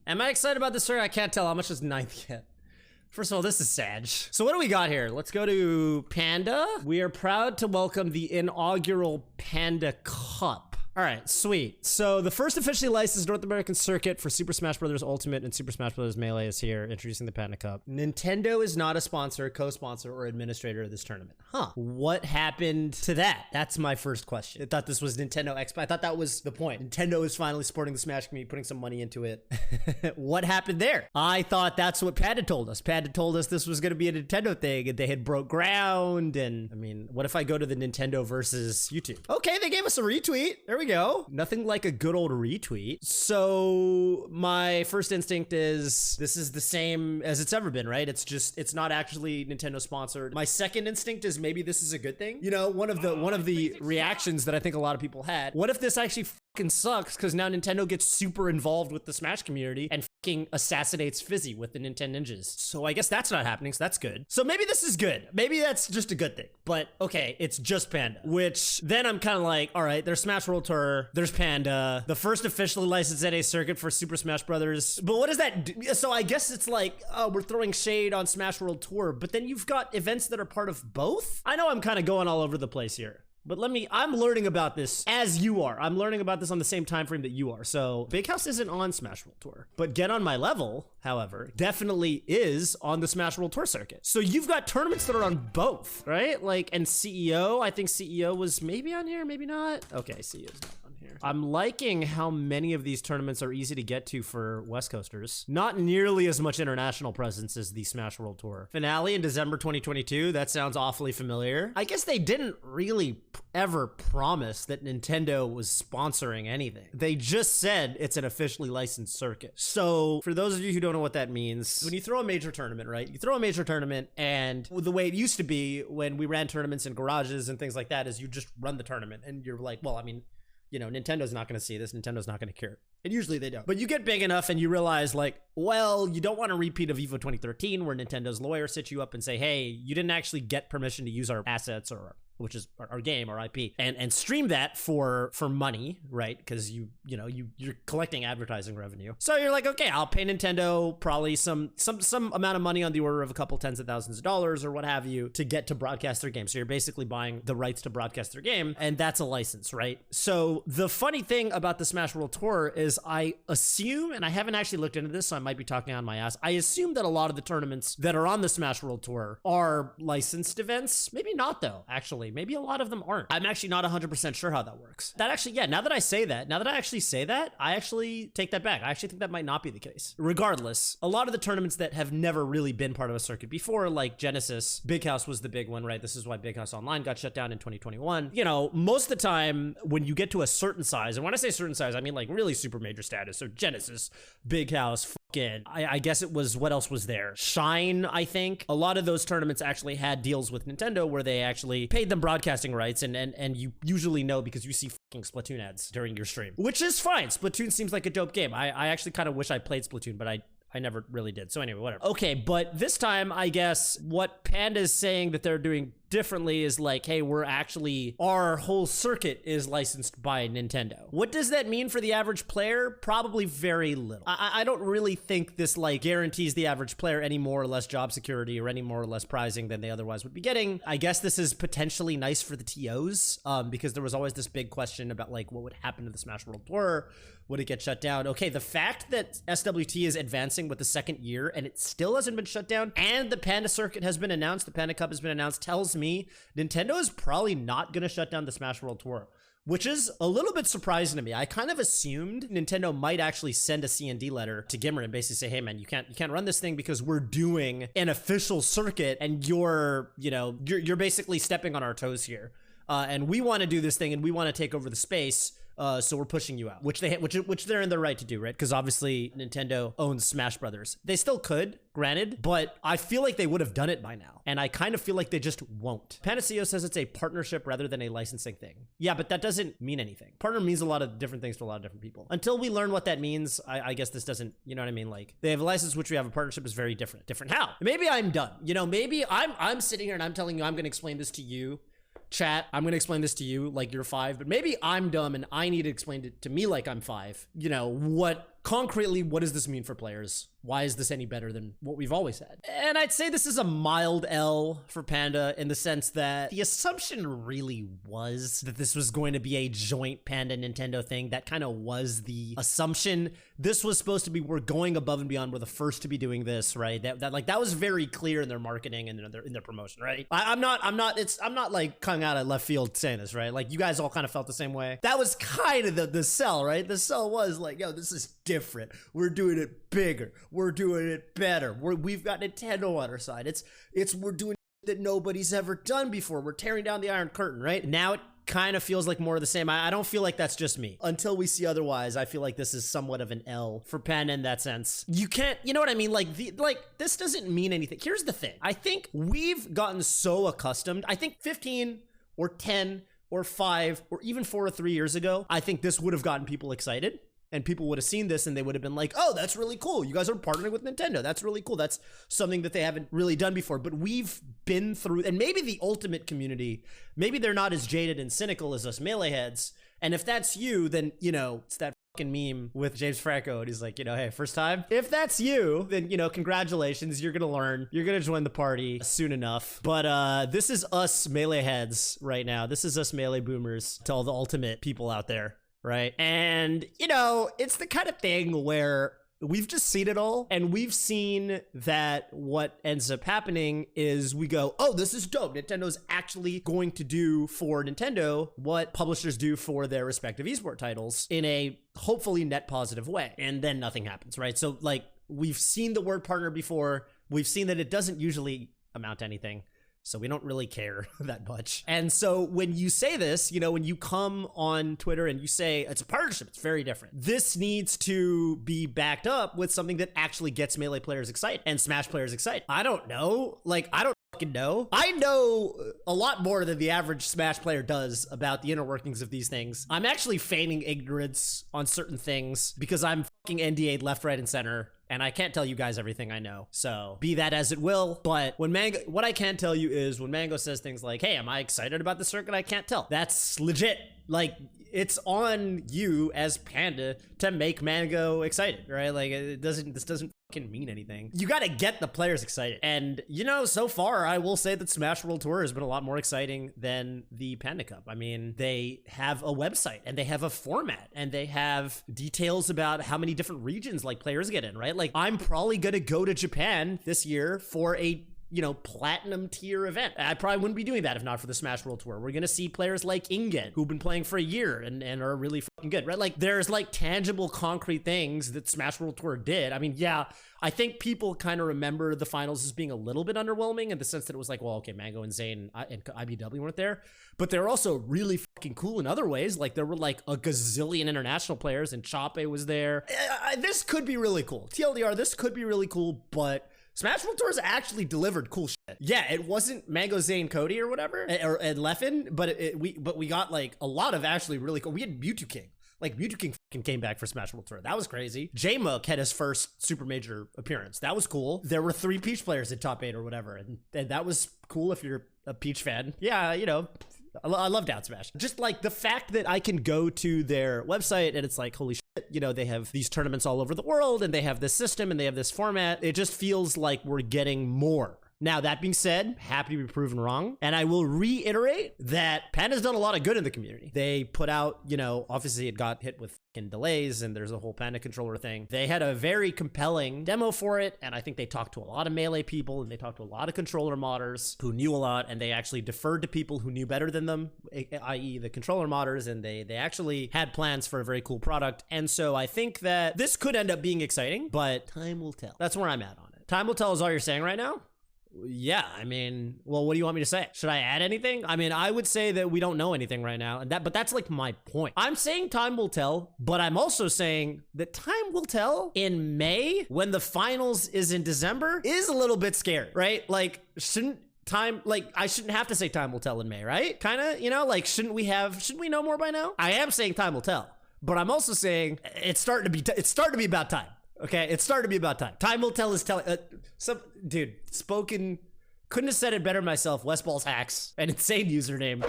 Am I excited about this story? I can't tell. How much is ninth get? First of all, this is Sag. So what do we got here? Let's go to Panda. We are proud to welcome the inaugural Panda Cup. All right, sweet. So the first officially licensed North American circuit for Super Smash Bros. Ultimate and Super Smash Bros. Melee is here, introducing the Panda Cup. Nintendo is not a sponsor, co-sponsor, or administrator of this tournament. Huh. What happened to that? That's my first question. I thought this was Nintendo Expo. I thought that was the point. Nintendo is finally supporting the Smash community, putting some money into it. What happened there? I thought that's what Panda told us. Panda told us this was going to be a Nintendo thing, and they had broke ground. And I mean, what if I go to the Nintendo versus YouTube? Okay, they gave us a retweet. There we go. Nothing like a good old retweet. So my first instinct is this is the same as it's ever been, right? It's not actually Nintendo sponsored. My second instinct is maybe this is a good thing. You know, one of the reactions that I think a lot of people had. What if this actually fucking sucks because now Nintendo gets super involved with the Smash community and fucking assassinates Fizzy with the Nintendo Ninjas? So I guess that's not happening, so that's good. So maybe this is good. Maybe that's just a good thing. But okay, it's just Panda, which then I'm kind of like, all right, there's Smash World Tour, there's Panda, the first officially licensed NA circuit for Super Smash Brothers. But what does that do? So I guess it's like, oh, we're throwing shade on Smash World Tour, but then you've got events that are part of both? I know I'm kind of going all over the place here. But I'm learning about this as you are. I'm learning about this on the same time frame that you are. So Big House isn't on Smash World Tour, but Get On My Level, however, definitely is on the Smash World Tour circuit. So you've got tournaments that are on both, right? Like, and CEO, I think CEO was maybe on here, maybe not. Okay, CEO's not on here. I'm liking how many of these tournaments are easy to get to for West Coasters. Not nearly as much international presence as the Smash World Tour. Finale in December 2022, that sounds awfully familiar. I guess they didn't really ever promise that Nintendo was sponsoring anything. They just said it's an officially licensed circuit. So for those of you who don't know what that means, when you throw a major tournament, right? You throw a major tournament, and the way it used to be when we ran tournaments in garages and things like that is you just run the tournament and you're like, well, I mean, you know, Nintendo's not going to see this. Nintendo's not going to care. And usually they don't. But you get big enough and you realize, like, well, you don't want a repeat of EVO 2013 where Nintendo's lawyer sits you up and say, hey, you didn't actually get permission to use our assets, or which is our game, our IP, and stream that for money, right? Because you're collecting advertising revenue. So you're like, okay, I'll pay Nintendo probably some amount of money on the order of a couple tens of thousands of dollars or what have you to get to broadcast their game. So you're basically buying the rights to broadcast their game, and that's a license, right? So the funny thing about the Smash World Tour is I assume, and I haven't actually looked into this, so I might be talking on my ass, I assume that a lot of the tournaments that are on the Smash World Tour are licensed events. Maybe not though, actually. Maybe a lot of them aren't. I'm actually not 100% sure how that works. That actually, yeah, now that I actually say that, I actually take that back. I actually think that might not be the case. Regardless, a lot of the tournaments that have never really been part of a circuit before, like Genesis, Big House was the big one, right? This is why Big House Online got shut down in 2021. You know, most of the time when you get to a certain size, and when I say certain size, I mean like really super major status. So Genesis, Big House, I guess it was, what else was there? Shine, I think. A lot of those tournaments actually had deals with Nintendo where they actually paid them broadcasting rights, and you usually know because you see fucking Splatoon ads during your stream, which is fine. Splatoon seems like a dope game. I actually kind of wish I played Splatoon, but I never really did. So anyway, whatever. Okay, but this time, I guess what Panda is saying that they're doing differently is like, hey, our whole circuit is licensed by Nintendo. What does that mean for the average player? Probably very little. I don't really think this like guarantees the average player any more or less job security or any more or less prizing than they otherwise would be getting. I guess this is potentially nice for the TOs because there was always this big question about like what would happen to the Smash World Tour. Would it get shut down? Okay, the fact that SWT is advancing with the second year and it still hasn't been shut down, and the Panda circuit has been announced, the Panda Cup has been announced, tells me Nintendo is probably not going to shut down the Smash World Tour, which is a little bit surprising to me. I kind of assumed Nintendo might actually send a CND letter to Gimmer and basically say, hey man, you can't run this thing because we're doing an official circuit and you're basically stepping on our toes here. And we want to do this thing and we want to take over the space. So we're pushing you out, which they're in their right to do, right? Because obviously Nintendo owns Smash Brothers. They still could, granted, but I feel like they would have done it by now. And I kind of feel like they just won't. Panda CEO says it's a partnership rather than a licensing thing. Yeah, but that doesn't mean anything. Partner means a lot of different things to a lot of different people. Until we learn what that means, I guess this doesn't, you know what I mean? Like, they have a license, which we have a partnership is very different. Different how? Maybe I'm done. You know, maybe I'm sitting here and I'm telling you I'm going to explain this to you. Chat, I'm going to explain this to you like you're 5, but maybe I'm dumb and I need to explain it to me like I'm 5. You know, what concretely, what does this mean for players? Why is this any better than what we've always had? And I'd say this is a mild L for Panda in the sense that the assumption really was that this was going to be a joint Panda Nintendo thing. That kind of was the assumption. This was supposed to be, we're going above and beyond. We're the first to be doing this, right? That was very clear in their marketing and in their promotion, right? I'm not like coming out of left field saying this, right? Like you guys all kind of felt the same way. That was kind of the sell, right? The sell was like, yo, this is different. We're doing it bigger. We're doing it better. We've got Nintendo on our side. We're doing that nobody's ever done before. We're tearing down the Iron Curtain, right? Now it kind of feels like more of the same. I don't feel like that's just me. Until we see otherwise, I feel like this is somewhat of an L for Panda in that sense. You can't, you know what I mean? Like this doesn't mean anything. Here's the thing. I think we've gotten so accustomed. I think 15 or 10 or 5 or even 4 or 3 years ago, I think this would have gotten people excited. And people would have seen this and they would have been like, oh, that's really cool. You guys are partnering with Nintendo. That's really cool. That's something that they haven't really done before. But we've been through, and maybe the Ultimate community, maybe they're not as jaded and cynical as us Melee heads. And if that's you, then, you know, it's that fucking meme with James Franco. And he's like, you know, hey, first time. If that's you, then, you know, congratulations. You're going to learn. You're going to join the party soon enough. But this is us Melee heads right now. This is us Melee boomers to all the Ultimate people out there. Right. And, you know, it's the kind of thing where we've just seen it all. And we've seen that what ends up happening is we go, oh, this is dope. Nintendo's actually going to do for Nintendo what publishers do for their respective esport titles in a hopefully net positive way. And then nothing happens. Right. So like we've seen the word partner before. We've seen that it doesn't usually amount to anything. So we don't really care that much. And so when you say this, you know, when you come on Twitter and you say it's a partnership, it's very different. This needs to be backed up with something that actually gets Melee players excited and Smash players excited. I don't know. Like, I don't fucking know. I know a lot more than the average Smash player does about the inner workings of these things. I'm actually feigning ignorance on certain things because I'm fucking NDA'd left, right, and center. And I can't tell you guys everything I know. So be that as it will. But when Mango, what I can tell you is when Mango says things like, hey, am I excited about the circuit? I can't tell. That's legit. Like, it's on you as Panda to make Mango excited, right? Like, this doesn't fucking mean anything. You gotta get the players excited. And, you know, so far, I will say that Smash World Tour has been a lot more exciting than the Panda Cup. I mean, they have a website and they have a format and they have details about how many different regions like players get in, right? Like, I'm probably gonna go to Japan this year for a, you know, platinum tier event. I probably wouldn't be doing that if not for the Smash World Tour. We're gonna see players like Ingen, who've been playing for a year and are really fucking good, right? Like, there's like tangible, concrete things that Smash World Tour did. I mean, yeah, I think people kind of remember the finals as being a little bit underwhelming in the sense that it was like, well, okay, Mango and Zane and IBW weren't there, but they were also really fucking cool in other ways. Like, there were like a gazillion international players and Chape was there. This could be really cool. TLDR, this could be really cool, but Smash World Tours actually delivered cool shit. Yeah, it wasn't Mango, Zane, Cody or whatever, and Leffen, but we got like a lot of actually really cool. We had Mewtwo King. Like, Mewtwo King fucking came back for Smash World Tour. That was crazy. J-Mook had his first super major appearance. That was cool. There were 3 Peach players in top 8 or whatever, and that was cool if you're a Peach fan. Yeah, you know, I love Down Smash. Just like the fact that I can go to their website and it's like, holy shit, you know, they have these tournaments all over the world and they have this system and they have this format. It just feels like we're getting more. Now, that being said, happy to be proven wrong. And I will reiterate that Panda's done a lot of good in the community. They put out, you know, obviously it got hit with fucking delays and there's a whole Panda controller thing. They had a very compelling demo for it. And I think they talked to a lot of Melee people and they talked to a lot of controller modders who knew a lot. And they actually deferred to people who knew better than them, i.e. the controller modders. And they actually had plans for a very cool product. And so I think that this could end up being exciting, but time will tell. That's where I'm at on it. Time will tell is all you're saying right now? Yeah, I mean, well, what do you want me to say? Should I add anything? I mean, I would say that we don't know anything right now, and but that's like my point. I'm saying time will tell, but I'm also saying that time will tell in May when the finals is in December is a little bit scary, right? Like, shouldn't time, like, I shouldn't have to say time will tell in May, right? Kind of, you know, like, shouldn't we know more by now? I am saying time will tell, but I'm also saying it's starting to be about time. Okay, it's starting to be about time. Time will tell is telling. Dude, couldn't have said it better myself. Westball's hacks, an insane username.